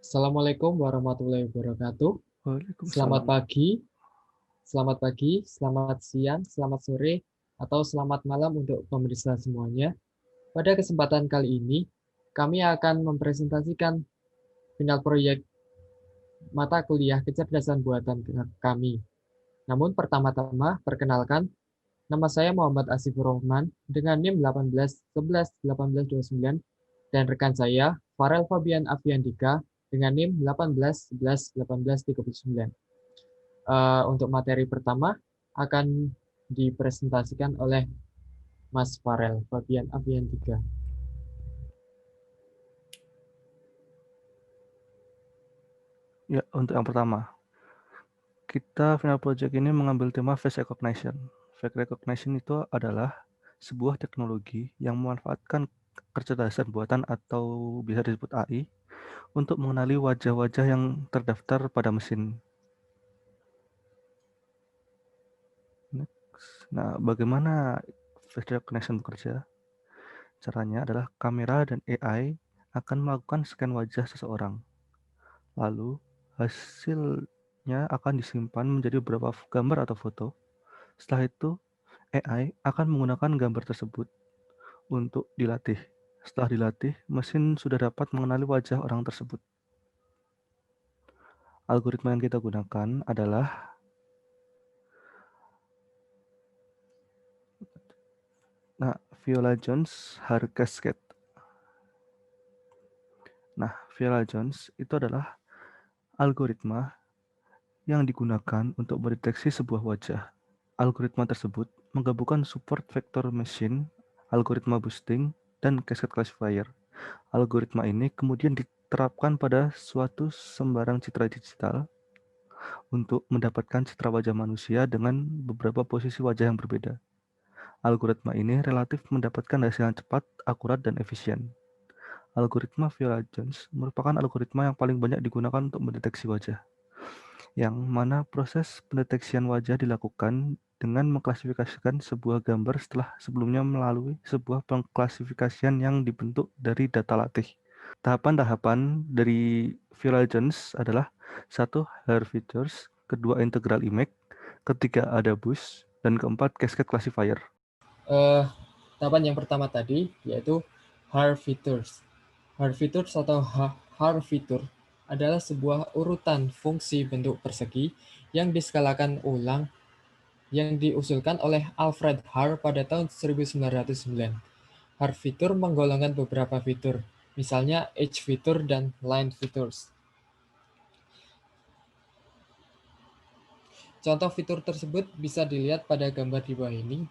Assalamualaikum warahmatullahi wabarakatuh. Selamat Waalaikumsalam. pagi, selamat pagi, selamat siang, selamat sore, atau selamat malam untuk pemirsa semuanya. Pada kesempatan kali ini, kami akan mempresentasikan final proyek mata kuliah kecerdasan buatan kami. Namun pertama-tama, perkenalkan, nama saya Muhammad Asifur Rahman dengan NIM 18111829 dan rekan saya Farel Fabian Afiandika dengan NIM 18111839. Untuk materi pertama akan dipresentasikan oleh Mas Farel Fabian Afiandika. Ya, untuk yang pertama, kita final project ini mengambil tema face recognition. Face recognition itu adalah sebuah teknologi yang memanfaatkan kecerdasan buatan atau bisa disebut AI untuk mengenali wajah-wajah yang terdaftar pada mesin. Next. Nah, bagaimana face recognition bekerja? Caranya adalah kamera dan AI akan melakukan scan wajah seseorang. Lalu, hasilnya akan disimpan menjadi beberapa gambar atau foto. Setelah itu, AI akan menggunakan gambar tersebut untuk dilatih. Setelah dilatih, mesin sudah dapat mengenali wajah orang tersebut. Algoritma yang kita gunakan adalah Viola Jones Hard Cascade. Viola Jones itu adalah algoritma yang digunakan untuk mendeteksi sebuah wajah. Algoritma tersebut menggabungkan support vector machine, algoritma boosting, dan cascade classifier. Algoritma ini kemudian diterapkan pada suatu sembarang citra digital untuk mendapatkan citra wajah manusia dengan beberapa posisi wajah yang berbeda. Algoritma ini relatif mendapatkan hasil yang cepat, akurat, dan efisien. Algoritma Viola Jones merupakan algoritma yang paling banyak digunakan untuk mendeteksi wajah, yang mana proses pendeteksian wajah dilakukan dengan mengklasifikasikan sebuah gambar setelah sebelumnya melalui sebuah pengklasifikasian yang dibentuk dari data latih. Tahapan-tahapan dari Viola Jones adalah: 1. Hair features, kedua integral image, ketiga ada boost, dan keempat cascade classifier. Tahapan yang pertama tadi yaitu hard features. Hard features atau hard feature adalah sebuah urutan fungsi bentuk persegi yang diskalakan ulang yang diusulkan oleh Alfred Haar pada tahun 1909. Hard feature menggolongkan beberapa fitur, misalnya edge feature dan line features. Contoh fitur tersebut bisa dilihat pada gambar di bawah ini.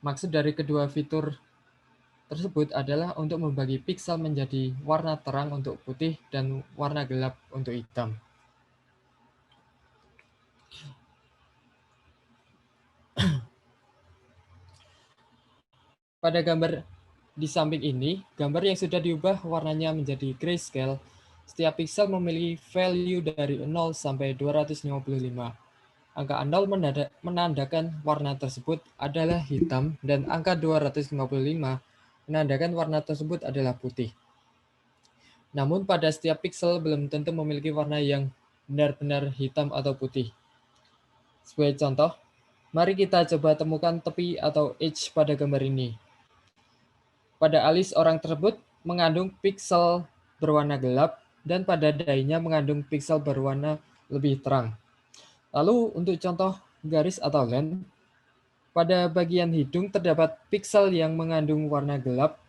Maksud dari kedua fitur tersebut adalah untuk membagi piksel menjadi warna terang untuk putih dan warna gelap untuk hitam. Pada gambar di samping ini, gambar yang sudah diubah warnanya menjadi grayscale, setiap piksel memiliki value dari 0 sampai 255. Angka 0 menandakan warna tersebut adalah hitam dan angka 255 menandakan warna tersebut adalah putih. Namun pada setiap piksel belum tentu memiliki warna yang benar-benar hitam atau putih. Sebagai contoh, mari kita coba temukan tepi atau edge pada gambar ini. Pada alis orang tersebut mengandung piksel berwarna gelap dan pada dahinya mengandung piksel berwarna lebih terang. Lalu untuk contoh garis atau line, pada bagian hidung terdapat piksel yang mengandung warna gelap,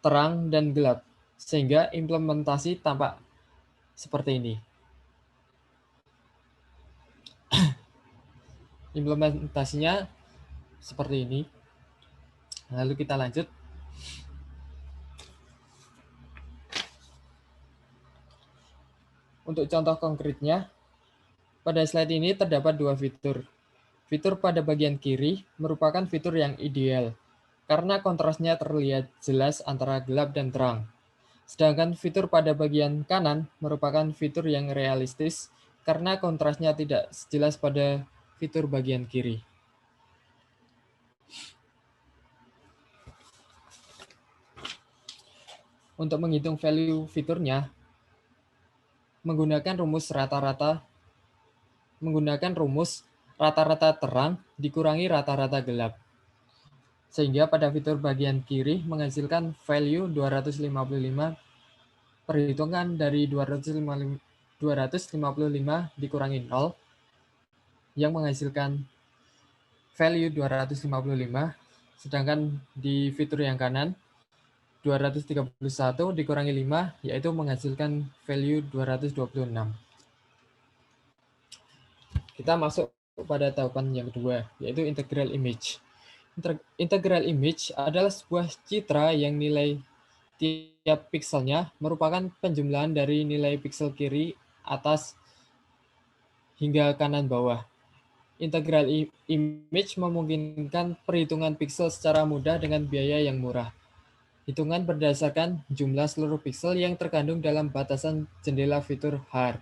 terang, dan gelap, sehingga implementasi tampak seperti ini. Implementasinya seperti ini. Lalu kita lanjut. Untuk contoh konkretnya, pada slide ini terdapat dua fitur. Fitur pada bagian kiri merupakan fitur yang ideal, karena kontrasnya terlihat jelas antara gelap dan terang. Sedangkan fitur pada bagian kanan merupakan fitur yang realistis, karena kontrasnya tidak sejelas pada fitur bagian kiri. Untuk menghitung value fiturnya, menggunakan rumus rata-rata terang dikurangi rata-rata gelap. Sehingga pada fitur bagian kiri menghasilkan value 255 perhitungan dari 255 dikurangi 0 yang menghasilkan value 255, sedangkan di fitur yang kanan 231 dikurangi 5 yaitu menghasilkan value 226. Kita masuk pada tahapan yang kedua, yaitu integral image. Integral image adalah sebuah citra yang nilai tiap pikselnya merupakan penjumlahan dari nilai piksel kiri, atas, hingga kanan bawah. Integral image memungkinkan perhitungan piksel secara mudah dengan biaya yang murah. Hitungan berdasarkan jumlah seluruh piksel yang terkandung dalam batasan jendela fitur HAR.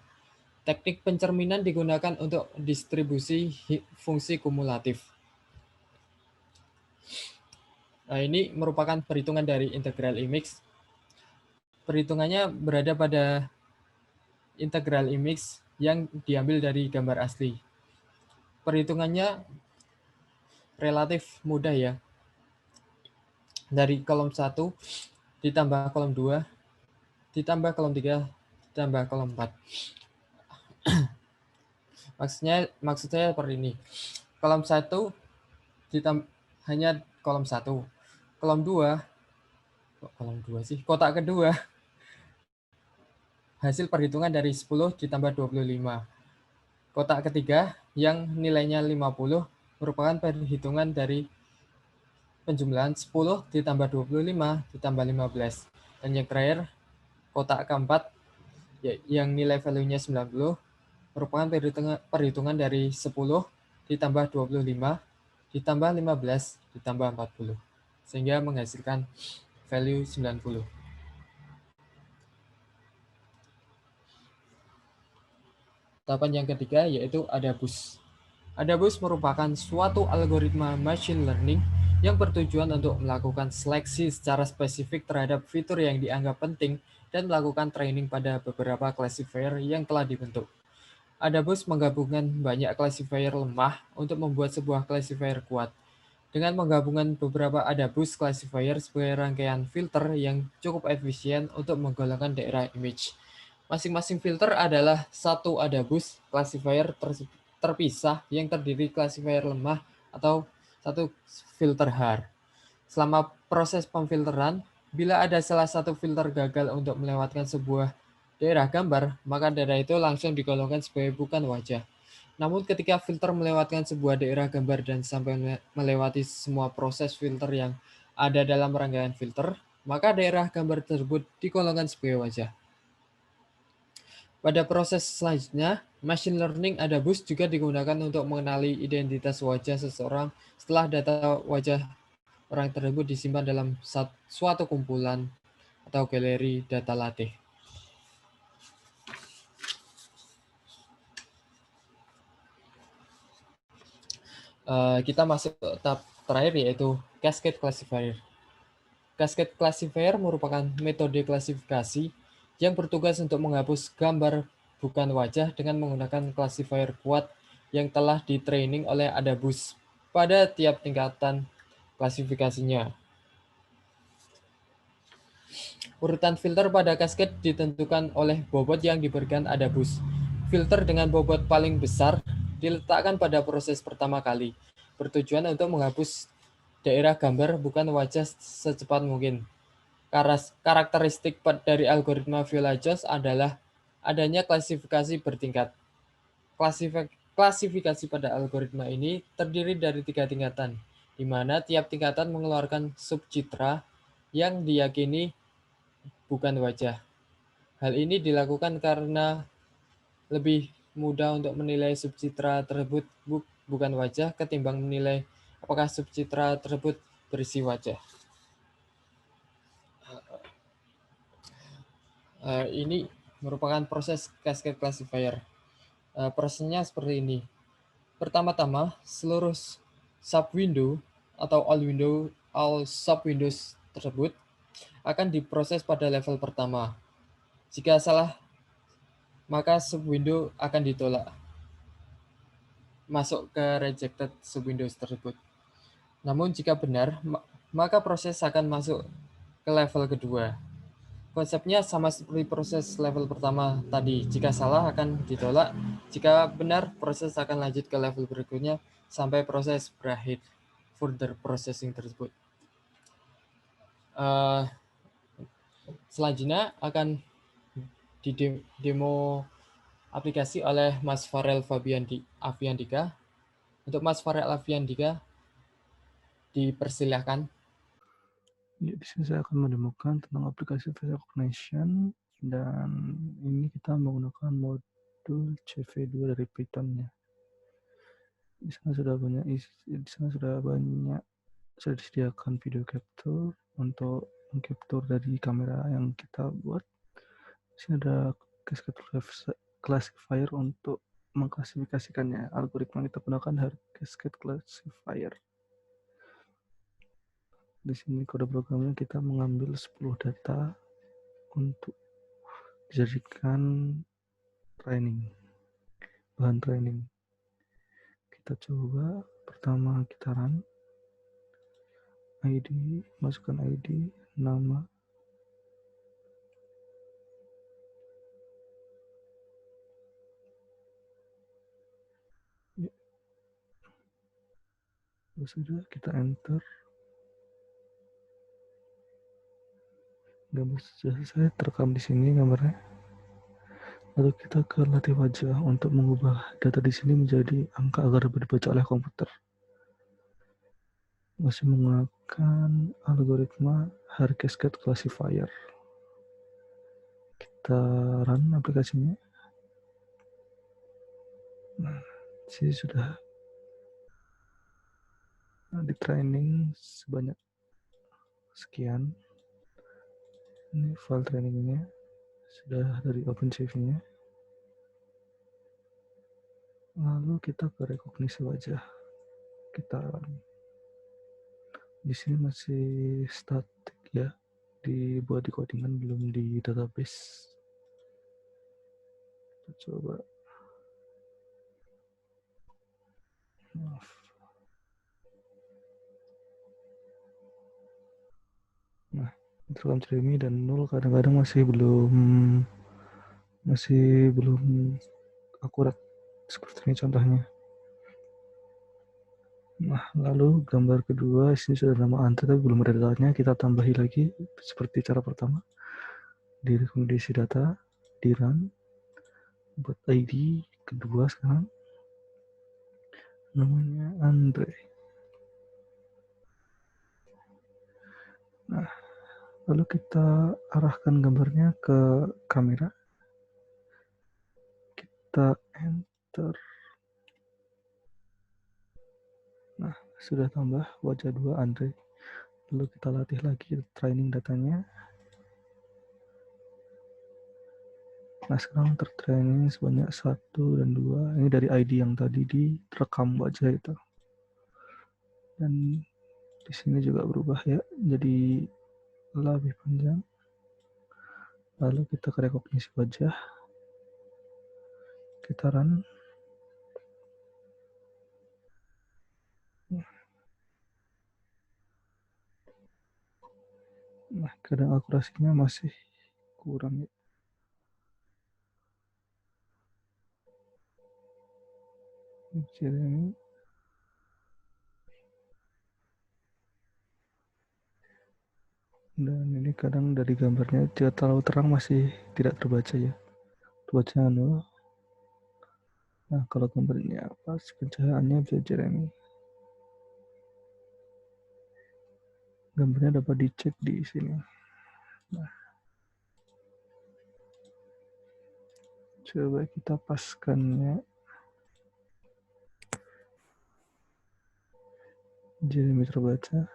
Teknik pencerminan digunakan untuk distribusi fungsi kumulatif. Nah, ini merupakan perhitungan dari integral image. Perhitungannya berada pada integral image yang diambil dari gambar asli. Perhitungannya relatif mudah ya. Dari kolom 1 ditambah kolom 2 ditambah kolom 3 ditambah kolom 4. Maksud saya seperti ini. Kolom 1 hanya kolom 1. Kolom 2 kotak kedua hasil perhitungan dari 10 ditambah 25. Kotak ketiga yang nilainya 50 merupakan perhitungan dari penjumlahan 10 ditambah 25 ditambah 15. Dan yang terakhir, kotak keempat yang nilai value-nya 90 merupakan perhitungan dari 10 ditambah 25 ditambah 15 ditambah 40. Sehingga menghasilkan value 90. Tahapan yang ketiga yaitu ADABUS. ADABUS merupakan suatu algoritma machine learning yang bertujuan untuk melakukan seleksi secara spesifik terhadap fitur yang dianggap penting dan melakukan training pada beberapa classifier yang telah dibentuk. ADABUS menggabungkan banyak classifier lemah untuk membuat sebuah classifier kuat. Dengan menggabungkan beberapa ADABUS classifier sebagai rangkaian filter yang cukup efisien untuk menggolongkan daerah image. Masing-masing filter adalah satu ADABUS classifier terpisah yang terdiri classifier lemah atau satu filter HAR. Selama proses pemfilteran, bila ada salah satu filter gagal untuk melewatkan sebuah daerah gambar, maka daerah itu langsung digolongkan sebagai bukan wajah. Namun ketika filter melewatkan sebuah daerah gambar dan sampai melewati semua proses filter yang ada dalam rangkaian filter, maka daerah gambar tersebut digolongkan sebagai wajah. Pada proses selanjutnya, machine learning ADABUS juga digunakan untuk mengenali identitas wajah seseorang setelah data wajah orang tersebut disimpan dalam suatu kumpulan atau galeri data latih. Kita masuk ke tahap terakhir yaitu Cascade Classifier. Cascade Classifier merupakan metode klasifikasi yang bertugas untuk menghapus gambar bukan wajah dengan menggunakan classifier kuat yang telah di-training oleh ADABUS pada tiap tingkatan klasifikasinya. Urutan filter pada Cascade ditentukan oleh bobot yang diberikan ADABUS. Filter dengan bobot paling besar diletakkan pada proses pertama kali, bertujuan untuk menghapus daerah gambar bukan wajah secepat mungkin. Karakteristik dari algoritma Villaggio adalah adanya klasifikasi bertingkat. Klasifikasi pada algoritma ini terdiri dari 3 tingkatan, di mana tiap tingkatan mengeluarkan subcitra yang diyakini bukan wajah. Hal ini dilakukan karena lebih mudah untuk menilai subcitra tersebut bukan wajah ketimbang menilai apakah subcitra tersebut berisi wajah. Ini merupakan proses cascade classifier. Prosesnya seperti ini. Pertama-tama, seluruh subwindow atau all subwindows tersebut akan diproses pada level pertama. Jika salah maka subwindow akan ditolak masuk ke rejected subwindow tersebut. Namun jika benar, maka proses akan masuk ke level kedua. Konsepnya sama seperti proses level pertama tadi. Jika salah akan ditolak, jika benar proses akan lanjut ke level berikutnya sampai proses berakhir. Further processing tersebut. Selanjutnya akan di demo aplikasi oleh Mas Farel Aviandika. Untuk Mas Farel Aviandika, dipersilahkan. Ya, di sini saya akan menemukan tentang aplikasi face recognition, dan ini kita menggunakan modul CV2 dari Python-nya. Di sana sudah disediakan video capture untuk mengcapture dari kamera yang kita buat. Di sini ada cascade classifier untuk mengklasifikasikannya. Algoritma kita gunakan cascade classifier. Di sini kode programnya kita mengambil 10 data untuk dijadikan bahan training. Kita coba, pertama kita run, ID, masukkan ID, nama, ya. Sudah kita enter, gambar sudah selesai terekam di sini gambarnya. Lalu kita ke latih wajah untuk mengubah data di sini menjadi angka agar dapat dibaca oleh komputer. Masih menggunakan algoritma cascade classifier. Kita run aplikasinya. Nah, sini sudah di training sebanyak sekian. Ini file trainingnya sudah dari OpenCV-nya. Lalu kita ke rekognisi wajah. Kita di sini masih static ya, dibuat di codingan, belum di database. Kita coba. Maaf. Nah, terekam Jeremy dan 0 kadang-kadang masih belum akurat seperti ini contohnya. Nah, lalu gambar kedua, sini sudah nama Andre tapi belum ada datanya, kita tambahi lagi seperti cara pertama. Di rekomendasi data, di run, buat ID kedua sekarang, namanya Andre. Nah, lalu kita arahkan gambarnya ke kamera, kita enter. Nah, sudah tambah wajah 2 Andre. Lalu kita latih lagi training datanya. Nah, sekarang tertraining sebanyak 1 dan 2. Ini dari ID yang tadi direkam wajah itu. Dan di sini juga berubah ya, jadi lebih panjang. Lalu kita ke rekognisi wajah. Kita run. Nah, kadang akurasinya masih kurang ya. Jeremy. Dan ini kadang dari gambarnya jika terlalu terang masih tidak terbaca ya. Terbacanya 0. Nah, kalau gambarnya pas, pencahayaannya bisa Jeremy. Gambarnya dapat dicek di sini. Nah, coba kita paskannya. Jeremy terbaca.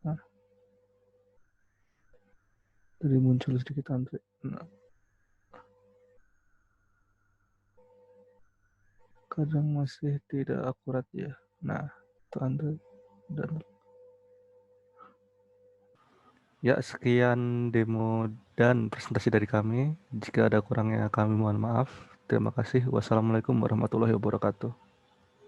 Nah, tadi muncul sedikit Andre. Nah, kadang masih tidak akurat ya. Nah, itu Andre dan Ya, sekian demo dan presentasi dari kami. Jika ada kurangnya kami mohon maaf. Terima kasih. Wassalamualaikum warahmatullahi wabarakatuh.